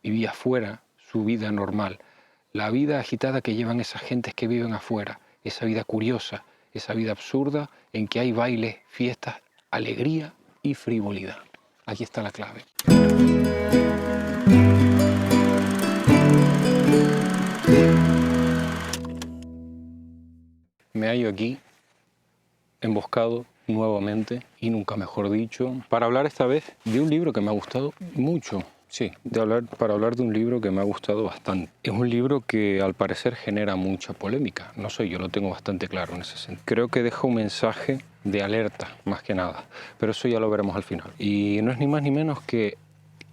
vivía afuera su vida normal, la vida agitada que llevan esas gentes que viven afuera, esa vida curiosa, esa vida absurda en que hay bailes, fiestas, alegría y frivolidad. Aquí está la clave. Me hallo aquí, emboscado nuevamente, y nunca mejor dicho, para hablar esta vez de un libro que me ha gustado mucho. Sí, para hablar de un libro que me ha gustado bastante. Es un libro que al parecer genera mucha polémica. No sé, yo lo tengo bastante claro en ese sentido. Creo que deja un mensaje de alerta, más que nada. Pero eso ya lo veremos al final. Y no es ni más ni menos que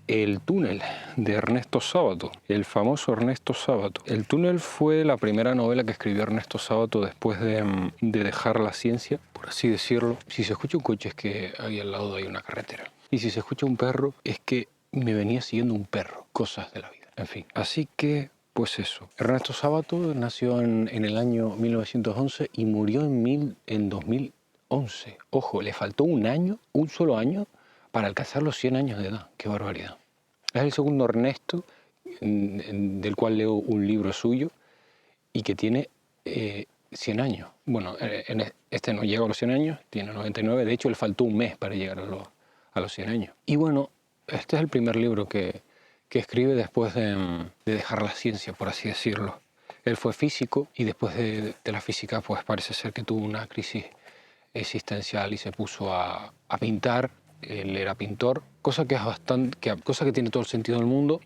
El túnel, de Ernesto Sábato, el famoso Ernesto Sábato. El túnel fue la primera novela que escribió Ernesto Sábato después de dejar la ciencia, por así decirlo. Si se escucha un coche es que ahí al lado hay una carretera. Y si se escucha un perro es que me venía siguiendo un perro. Cosas de la vida. En fin, así que pues eso. Ernesto Sábato nació en el año 1911 y murió en 2011. Ojo, le faltó un solo año, para alcanzar los 100 años de edad. ¡Qué barbaridad! Es el segundo Ernesto, del cual leo un libro suyo, y que tiene 100 años. Bueno, este no llega a los 100 años, tiene 99. De hecho, le faltó un mes para llegar a los 100 años. Y bueno, este es el primer libro que escribe después de dejar la ciencia, por así decirlo. Él fue físico y después de la física, pues parece ser que tuvo una crisis existencial y se puso a pintar. Él era pintor, cosa que tiene todo el sentido del mundo,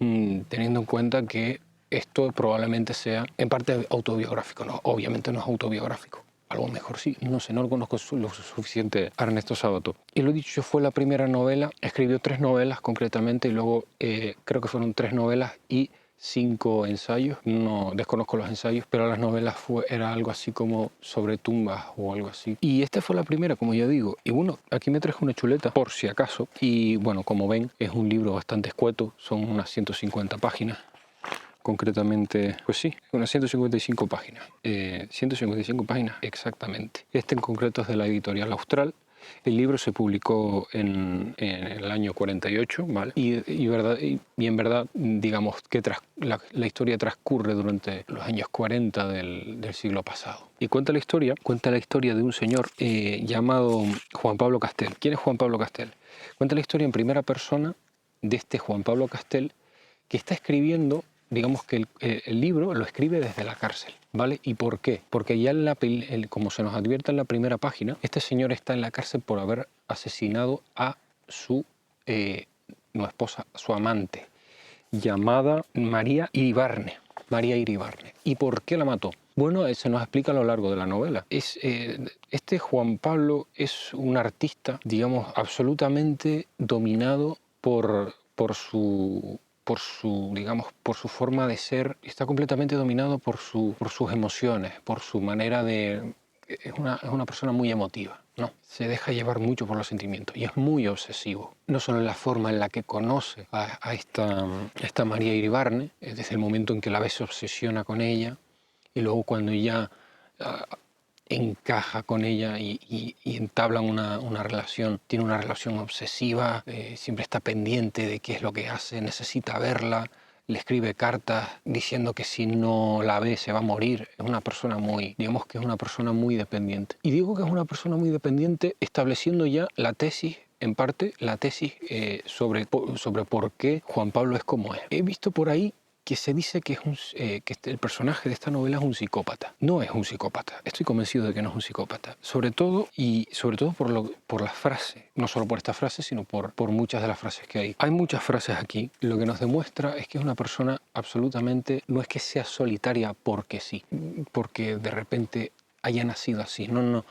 teniendo en cuenta que esto probablemente sea en parte autobiográfico. No, obviamente no es autobiográfico. A lo mejor sí, no sé, no lo conozco lo suficiente a Ernesto Sábato. Y lo dicho, fue la primera novela, escribió 3 novelas concretamente, y luego creo que fueron 3 novelas y 5 ensayos. No desconozco los ensayos, pero las novelas era algo así como sobre tumbas o algo así. Y esta fue la primera, como ya digo. Y bueno, aquí me traje una chuleta por si acaso. Y bueno, como ven, es un libro bastante escueto, son unas 150 páginas. Concretamente, pues sí, unas 155 páginas. 155 páginas exactamente. Este en concreto es de la editorial Austral. El libro se publicó en el año 48, ¿vale? Y en verdad, digamos que la historia transcurre durante los años 40 del siglo pasado. Y cuenta la historia de un señor llamado Juan Pablo Castel. ¿Quién es Juan Pablo Castel? Cuenta la historia en primera persona de este Juan Pablo Castel, que está escribiendo, digamos que el libro lo escribe desde la cárcel, ¿vale? ¿Y por qué? Porque ya como se nos advierte en la primera página, este señor está en la cárcel por haber asesinado a su no esposa, su amante, llamada María Iribarne. María Iribarne. ¿Y por qué la mató? Bueno, se nos explica a lo largo de la novela. Este Juan Pablo es un artista, digamos, absolutamente dominado por su forma de ser. Está completamente dominado por sus emociones, por su manera de... Es una persona muy emotiva, ¿no? Se deja llevar mucho por los sentimientos y es muy obsesivo. No solo en la forma en la que conoce a esta María Iribarne, desde el momento en que la ve se obsesiona con ella, y luego cuando ya encaja con ella y entablan una relación, tiene una relación obsesiva, siempre está pendiente de qué es lo que hace, necesita verla, le escribe cartas diciendo que si no la ve se va a morir. Es una persona digamos que es una persona muy dependiente. Y digo que es una persona muy dependiente estableciendo ya la tesis, en parte, sobre por qué Juan Pablo es como es. He visto por ahí que se dice que el personaje de esta novela es un psicópata. No es un psicópata. Estoy convencido de que no es un psicópata. Sobre todo por las frases. No solo por esta frase, sino por muchas de las frases que hay. Hay muchas frases aquí. Lo que nos demuestra es que es una persona absolutamente... No es que sea solitaria porque sí, porque de repente haya nacido así. No, no.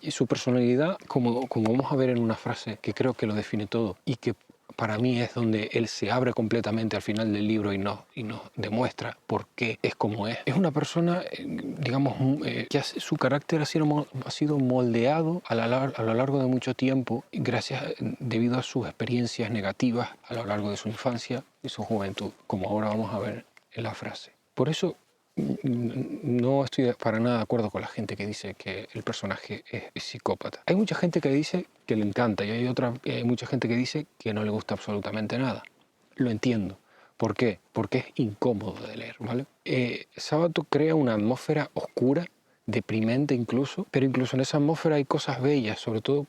Y su personalidad, como vamos a ver en una frase que creo que lo define todo y que para mí es donde él se abre completamente al final del libro y nos demuestra por qué es como es. Es una persona, digamos, que su carácter ha sido moldeado a lo largo de mucho tiempo debido a sus experiencias negativas a lo largo de su infancia y su juventud, como ahora vamos a ver en la frase. Por eso no estoy para nada de acuerdo con la gente que dice que el personaje es psicópata. Hay mucha gente que dice que le encanta y hay mucha gente que dice que no le gusta absolutamente nada. Lo entiendo, ¿Por qué? Porque es incómodo de leer, ¿vale? Sábato crea una atmósfera oscura, deprimente incluso, pero incluso en esa atmósfera hay cosas bellas, sobre todo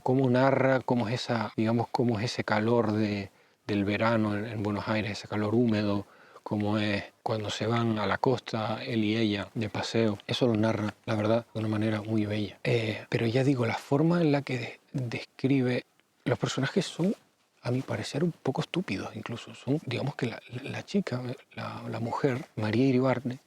cómo narra, cómo es esa, digamos, cómo es ese calor del verano en Buenos Aires, ese calor húmedo, cómo es cuando se van a la costa, él y ella, de paseo. Eso lo narra, la verdad, de una manera muy bella. Pero ya digo, la forma en la que describe, los personajes son, a mi parecer, un poco estúpidos incluso. Son, digamos que la chica, la mujer, María Iribarne,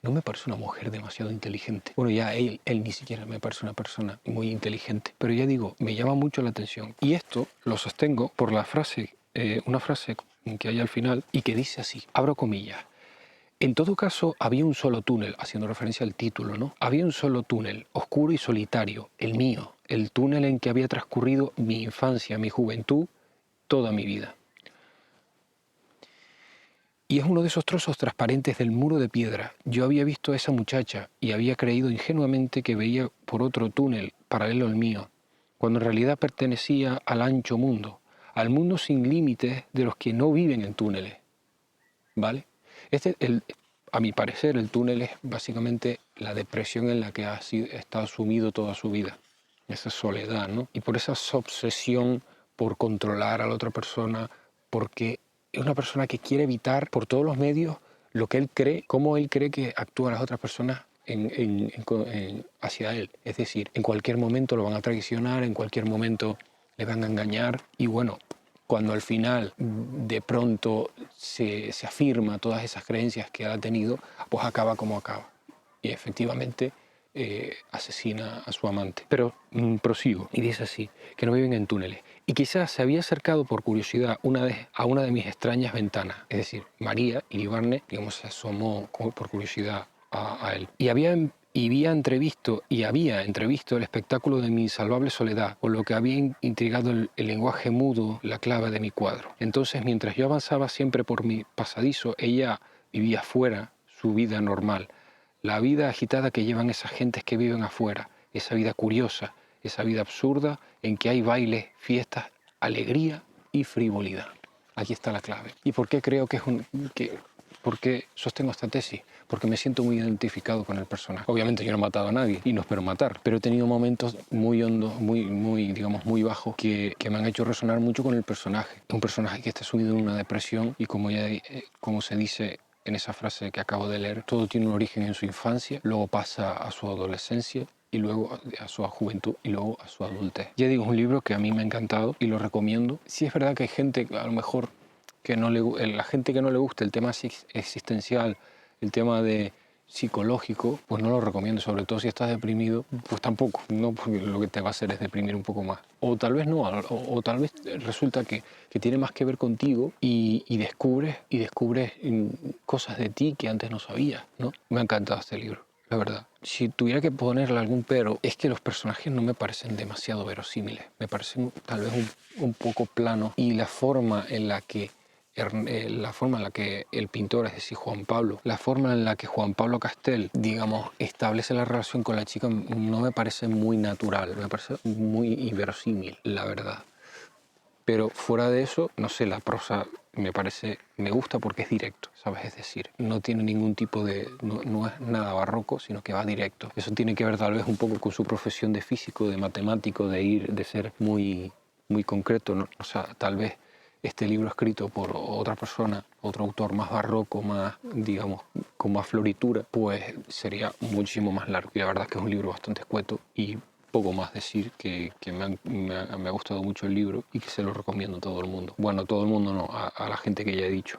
no me parece una mujer demasiado inteligente. Bueno, ya él ni siquiera me parece una persona muy inteligente. Pero ya digo, me llama mucho la atención. Y esto lo sostengo por la frase, una frase que hay al final y que dice así, abro comillas. En todo caso, había un solo túnel, haciendo referencia al título, ¿no? Había un solo túnel, oscuro y solitario, el mío, el túnel en que había transcurrido mi infancia, mi juventud, toda mi vida. Y es uno de esos trozos transparentes del muro de piedra. Yo había visto a esa muchacha y había creído ingenuamente que veía por otro túnel paralelo al mío, cuando en realidad pertenecía al ancho mundo, al mundo sin límites de los que no viven en túneles. ¿Vale? A mi parecer, el túnel es básicamente la depresión en la que ha estado sumido toda su vida. Esa soledad, ¿no? Y por esa obsesión por controlar a la otra persona, porque es una persona que quiere evitar por todos los medios lo que él cree, cómo él cree que actúan las otras personas hacia él. Es decir, en cualquier momento lo van a traicionar, en cualquier momento le van a engañar y bueno, cuando al final de pronto se afirma todas esas creencias que él ha tenido, pues acaba como acaba. Y efectivamente asesina a su amante. Pero prosigo y dice así, que no viven en túneles. Y quizás se había acercado por curiosidad a una de mis extrañas ventanas. Es decir, María Iribarne, digamos, se asomó por curiosidad a él. Y había entrevisto el espectáculo de mi insalvable soledad, por lo que había intrigado el lenguaje mudo, la clave de mi cuadro. Entonces, mientras yo avanzaba siempre por mi pasadizo, ella vivía fuera su vida normal, la vida agitada que llevan esas gentes que viven afuera, esa vida curiosa, esa vida absurda en que hay bailes, fiestas, alegría y frivolidad. Aquí está la clave. ¿Y por qué creo que por qué sostengo esta tesis? Porque me siento muy identificado con el personaje. Obviamente yo no he matado a nadie y no espero matar, pero he tenido momentos muy hondos, digamos, muy bajos que me han hecho resonar mucho con el personaje. Un personaje que está sumido en una depresión y como se dice en esa frase que acabo de leer, todo tiene un origen en su infancia, luego pasa a su adolescencia y luego a su juventud y luego a su adultez. Ya digo, es un libro que a mí me ha encantado y lo recomiendo. Sí es verdad que hay gente, a lo mejor, la gente que no le gusta el tema existencial, el tema de psicológico, pues no lo recomiendo, sobre todo si estás deprimido, pues tampoco, no, porque lo que te va a hacer es deprimir un poco más. O tal vez no, o tal vez resulta que tiene más que ver contigo y descubres cosas de ti que antes no sabías, ¿no? Me ha encantado este libro, la verdad. Si tuviera que ponerle algún pero, es que los personajes no me parecen demasiado verosímiles, me parecen tal vez un poco planos y la forma en la que el pintor, es decir, Juan Pablo, la forma en la que Juan Pablo Castel, digamos, establece la relación con la chica no me parece muy natural, me parece muy inverosímil, la verdad. Pero fuera de eso, no sé, la prosa me gusta porque es directo, ¿sabes? Es decir, no tiene ningún tipo no es nada barroco, sino que va directo. Eso tiene que ver tal vez un poco con su profesión de físico, de matemático, de ser muy, muy concreto, ¿no? O sea, tal vez este libro escrito por otra persona, otro autor más barroco, más, digamos, con más floritura, pues sería muchísimo más largo. Y la verdad es que es un libro bastante escueto y poco más decir que me ha gustado mucho el libro y que se lo recomiendo a todo el mundo. Bueno, a todo el mundo no, a la gente que ya he dicho.